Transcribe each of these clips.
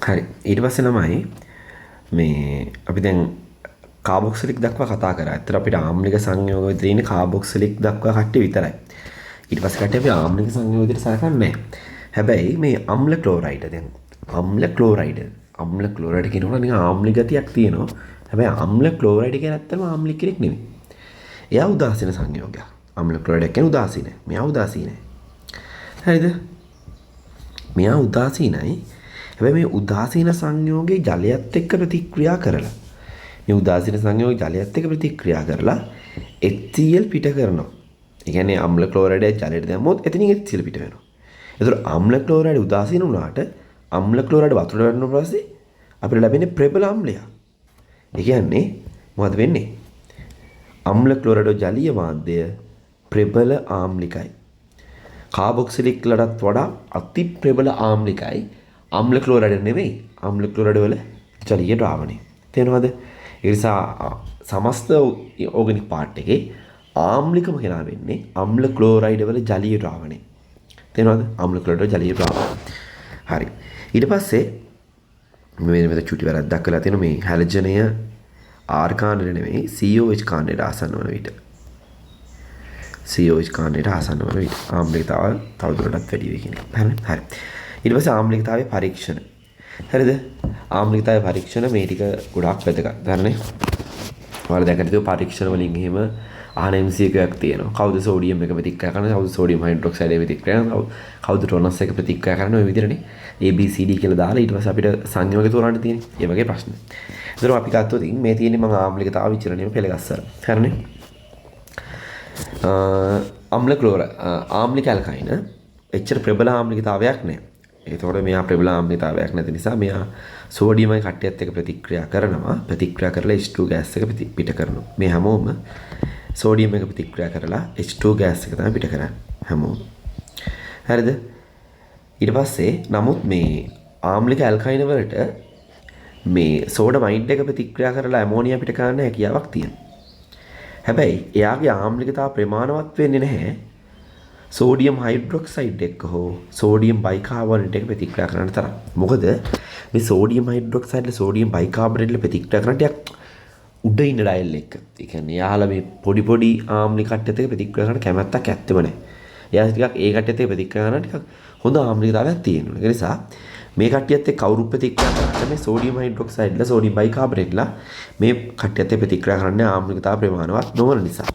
හරි. ඊට පස්සේ ළමයි මේ අපි දැන් කාබොක්සිලික් දක්වා කතා කරා. ඇත්තට අපිට ආම්ලික සංයෝගය තියෙන්නේ කාබොක්සිලික් දක්වා කට්ටිය විතරයි. ඊට පස්සේ කට්ටිය අපි ආම්ලික සංයෝගයට සලකන්නේ නැහැ. හැබැයි මේ අම්ල ක්ලෝරයිඩ් දැන් අම්ල ක්ලෝරයිඩ් කියනකොට නිකන් ආම්ලික ගතියක් තියෙනවා. හැබැයි අම්ල ක්ලෝරයිඩ් කියන්නේ ඇත්තටම ආම්ලික කෙනෙක් නෙමෙයි. එයා උදාසීන සංයෝගයක්. අම්ල ක්ලෝරයිඩ් කියන්නේ උදාසීනයි. මෙයා උදාසීනයි. හරිද? මෙයා උදාසීනයි. හැබැයි මේ උදාසීන සංයෝගයේ ජලයත් එක්ක ප්‍රතික්‍රියා කරලා මේ උදාසීන සංයෝගයේ ජලයත් එක්ක ප්‍රතික්‍රියා කරලා HCl පිට කරනවා. ඒ කියන්නේ අම්ල ක්ලෝරයිඩ් ජලයට දැම්මොත් එතනින් HCl පිට වෙනවා. ඒතර අම්ල ක්ලෝරයිඩ් උදාසීන වුණාට අම්ල ක්ලෝරයිඩ් වතුරට වැටෙන පස්සේ අපිට ලැබෙන්නේ ප්‍රබල අම්ලය. ඒ කියන්නේ මොකද වෙන්නේ? අම්ල ක්ලෝරයිඩ් ජලීය මාධ්‍ය ප්‍රබල ආම්ලිකයි. කාබොක්සිලික් වලටත් වඩා අති ප්‍රබල ආම්ලිකයි. අම්ල ක්ලෝරයිඩ් නෙමෙයි. අම්ල ක්ලෝරයිඩ් වල ජලීය ද්‍රාවණය. තේරෙනවද? ඒ නිසා සමස්ත ඕගනික් පාර්ට් එකේ ආම්ලිකම කෙනා වෙන්නේ අම්ල ක්ලෝරයිඩ් වල ජලීය ද්‍රාවණය. තේරෙනවද? අම්ල ක්ලෝරයිඩ් ජලීය ද්‍රාවණය. හරි. ඊට පස්සේ මෙතන චුටි වැරද්දක් කරලා තියෙනවා මේ හැලජනය R කාණ්ඩය නෙමෙයි COH කාණ්ඩයට ආසන්න වන විට. COH කාණ්ඩයට ආසන්න වන විට ආම්ලිකතාව තවදුරටත් වැඩි වෙයි කියන එක. හරි. ඊට පස්සේ ආම්ලිකතාවයේ පරීක්ෂණ. හරිද? ආම්ලිකතාවයේ පරීක්ෂණ මේ ටික ගොඩාක් වැදගත්. හරිනේ? ඔයාලා දැකලා තියෙන පරීක්ෂණ වලින් එහෙම අහන MCQ එකක් තියෙනවා. කවුද සෝඩියම් එක ප්‍රතික්‍රියා කරන්නේ? කවුද සෝඩියම් හයිඩ්‍රොක්සයිඩ් එක ප්‍රතික්‍රියා කරන්නේ? කවුද ටොනස් එක ප්‍රතික්‍රියා කරන්නේ? ඔය විදිහටනේ ABCD කියලා දාලා ඊට පස්සේ අපිට සංයෝගය තෝරන්න තියෙන්නේ. ඒ වගේ ප්‍රශ්න. ඒතර අපි ගත්තොත් මේ තියෙන්නේ මම ආම්ලිකතාව විචලනය පෙළගස්සලා. හරිනේ? ආම්ලික ඇල්කයින එච්චර ප්‍රබල ආම්ලිකතාවයක් නැහැ. ඒතකොට මෙයා ප්‍රබල ආම්ලිකතාවයක් නැති නිසා මෙයා සෝඩියමයි කට්ටියත් එක්ක ප්‍රතික්‍රියා කරනවා. ප්‍රතික්‍රියා කරලා H2 ගෑස් එක පිට කරනවා. මේ හැමෝම සෝඩියම් එක ප්‍රතික්‍රියා කරලා H2 ගෑස් එක තමයි පිට කරන්නේ හැමෝම. හරිද? ඊට පස්සේ නමුත් මේ ආම්ලික ඇල්කයින වලට මේ සෝඩමයිඩ් එක ප්‍රතික්‍රියා කරලා ඇමෝනියා පිට කරන්න හැකියාවක් තියෙනවා. හැබැයි එයාගේ ආම්ලිකතාව ප්‍රමාණවත් වෙන්නේ නැහැ සෝඩියම් හයිඩ්‍රොක්සයිඩ් එක්ක හෝ සෝඩියම් බයිකාබෝනේට් එක ප්‍රතික්‍රියා කරන්න තරම්. මොකද මේ සෝඩියම් හයිඩ්‍රොක්සයිඩ් සෝඩියම් බයිකාබෝනේට් එක ප්‍රතික්‍රියා කරන ටිකක් උඩ ඉන්න ඩයල් එක. ඒ කියන්නේ යාලා මේ පොඩි ආම්ලික කට්ටියත් එක්ක ප්‍රතික්‍රියා කරන්න කැමැත්තක් ඇත්තෙම නැහැ. එයා ටිකක් ඒ කට්ටියත් එක්ක ප්‍රතික්‍රියා කරන ටිකක් හොඳ ආම්ලිකතාවයක් තියෙනවා. ඒ නිසා මේ කට්ටියත් එක්ක කවුරු ප්‍රතික්‍රියා කරන්නේ මේ සෝඩියම් හයිඩ්‍රොක්සයිඩ්ලා සෝඩියම් බයිකාබෝනේට්ලා මේ කට්ටියත් එක්ක ප්‍රතික්‍රියා කරන්නේ ආම්ලිකතාව ප්‍රමාණවත් නොවන නිසා.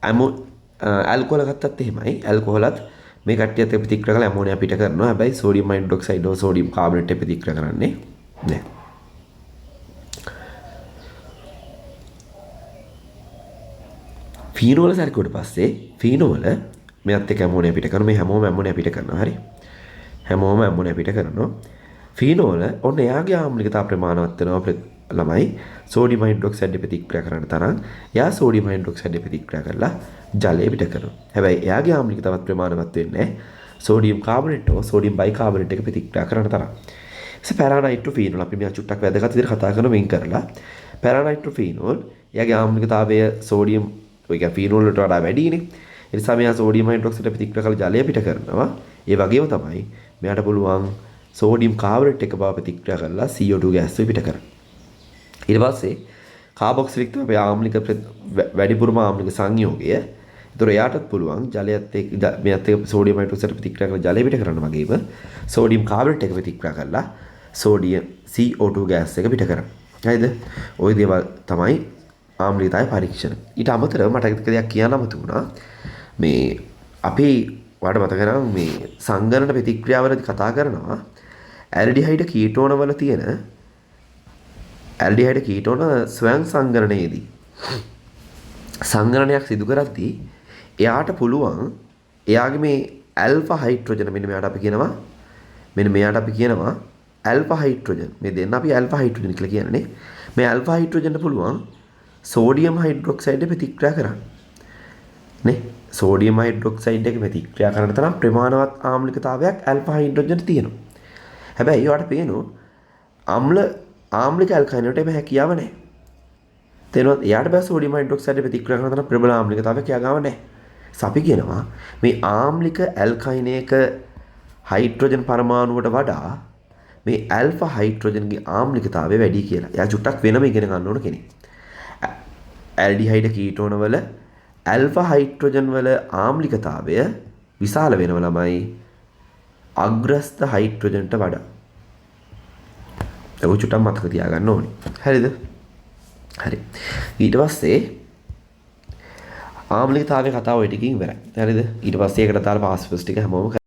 ඇල්කොහොල ගත්තත් එහෙමයි. ඇල්කොහොලත් මේ කට්ටියත් එක්ක ප්‍රතික්‍රියා කරලා ඇමෝනියා පිට කරනවා. හැබැයි සෝඩියම් හයිඩ්‍රොක්සයිඩ් හෝ සෝඩියම් කාබෝනේට් එක ප්‍රතික්‍රියා කරන්නේ නැහැ. ෆීනෝල සැරකුවට පස්සේ ෆීනෝල මෙයත් එක්ක ඇමෝනියා පිට කරනවා. මේ හැමෝම ඇමෝනියා පිට කරනවා. හරි. හැමෝම ඇමෝනියා පිට කරනවා. ෆීනෝල ඔන්න එයාගේ ආම්ලිකතාව ප්‍රමාණවත් වෙනවා ළමයි සෝඩියම් හයිඩ්‍රොක්සයිඩ් ප්‍රතික්‍රියා කරන තරම් එයා සෝඩියම් හයිඩ්‍රොක්සයිඩ් ප්‍රතික්‍රියා කරලා ජලය පිට කරනවා. හැබැයි එයාගේ ආම්ලිකතාවත් ප්‍රමාණවත් වෙන්නේ සෝඩියම් කාබෝනේට් හෝ සෝඩියම් බයිකාබෝනේට් එක ප්‍රතික්‍රියා කරන තරම්. ඊට පැරානයිට්‍රොෆීනෝල් අපි මේ චුට්ටක් වැදගත් විදිහට කතා කරන වෙන් කරලා පැරානයිට්‍රොෆීනෝල් එයාගේ ආම්ලිකතාවය සෝඩියම් ඔය කියන්නේ ෆීනෝල් වලට වඩා වැඩිනේ. ඒ නිසා මෙයා සෝඩියම් හයිඩ්‍රොක්සයිඩ් ප්‍රතික්‍රියා කරලා ජලය පිට කරනවා. ඒ වගේම තමයි මෙයාට පුළුවන් සෝඩියම් කාබෝනේට් එක බව ප්‍රතික්‍රියා කරලා CO2 ගෑස් පිට කරන්න. ඊට පස්සේ කාබොක්සිලික් තමයි ආම්ලික වැඩිපුරම ආම්ලික සංයෝගය. ඒතර එයාටත් පුළුවන් ජලයත් එක්ක මෙයත් එක්ක සෝඩියම් හයිඩ්‍රොක්සයිඩ් ප්‍රතික්‍රියා කරලා ජලය පිට කරන්න වගේම සෝඩියම් කාබෝනේට් එක ප්‍රතික්‍රියා කරලා සෝඩියම් CO2 ගෑස් එක පිට කරන්න. හරිද? ওই දේවල් තමයි ආම්ලිකතාවයේ පරීක්ෂණ. ඊට අමතරව මට එක දෙයක් කියන්න අමතකුණා. මේ අපි ඔයාලට මතක නම් මේ සංගණන ප්‍රතික්‍රියාවලදී කතා කරනවා ඇල්ඩිහයිඩ් කීටෝන වල තියෙන ඇල්ඩිහයිඩ් කීටෝන ස්වයං සංගණනයේදී සංගණනයක් සිදු කරද්දී එයාට පුළුවන් එයාගේ මේ ඇල්ෆා හයිඩ්‍රෝජන මෙන්න මෙයාට අපි කියනවා ඇල්ෆා හයිඩ්‍රෝජන් මේ දෙන්න අපි ඇල්ෆා හයිඩ්‍රෝජන් කියලා කියන්නේ මේ ඇල්ෆා හයිඩ්‍රෝජන්ට පුළුවන් සෝඩියම් හයිඩ්‍රොක්සයිඩ් ප්‍රතික්‍රියා කරන්න නේ සෝඩියම් හයිඩ්‍රොක්සයිඩ් එක ප්‍රතික්‍රියා කරන තරම් ප්‍රමාණවත් ආම්ලිකතාවයක් ඇල්ෆා හයිඩ්‍රෝජන්ට තියෙනවා. හැබැයි ඒවට පේනවා ආම්ලික ඇල්කයින් වලට මේ හැකියාව නැහැ. තේරුණාද? එයාට බෑ සෝඩියම් හයිඩ්‍රොක්සයිඩ් ප්‍රතික්‍රියා කරන තරම් ප්‍රබල ආම්ලිකතාවයක් එයා ගාව නැහැ. අපි කියනවා මේ ආම්ලික ඇල්කයින් එක හයිඩ්‍රෝජන් පරමාණුවට වඩා මේ ඇල්ෆා හයිඩ්‍රෝජන්ගේ ආම්ලිකතාවය වැඩි කියලා. එයා චුට්ටක් වෙනම ඉගෙන ගන්න ඕන කෙනෙක්. ඇල්ඩිහයිඩ් කීටෝන වල ඇල්ෆා හයිඩ්‍රෝජන් වල ආම්ලිකතාවය විශාල වෙනව ළමයි අග්‍රස්ත හයිඩ්‍රෝජන්ට වඩා. ඒක චුට්ටක් මතක තියාගන්න ඕනේ. හරිද? හරි. ඊට පස්සේ ආම්ලිකතාවයේ කතාව ඔය ටිකකින් ඉවරයි. හරිද? ඊට පස්සේ ඒකට දාලා පාස්වර්ඩ්ස් ටික හැමෝම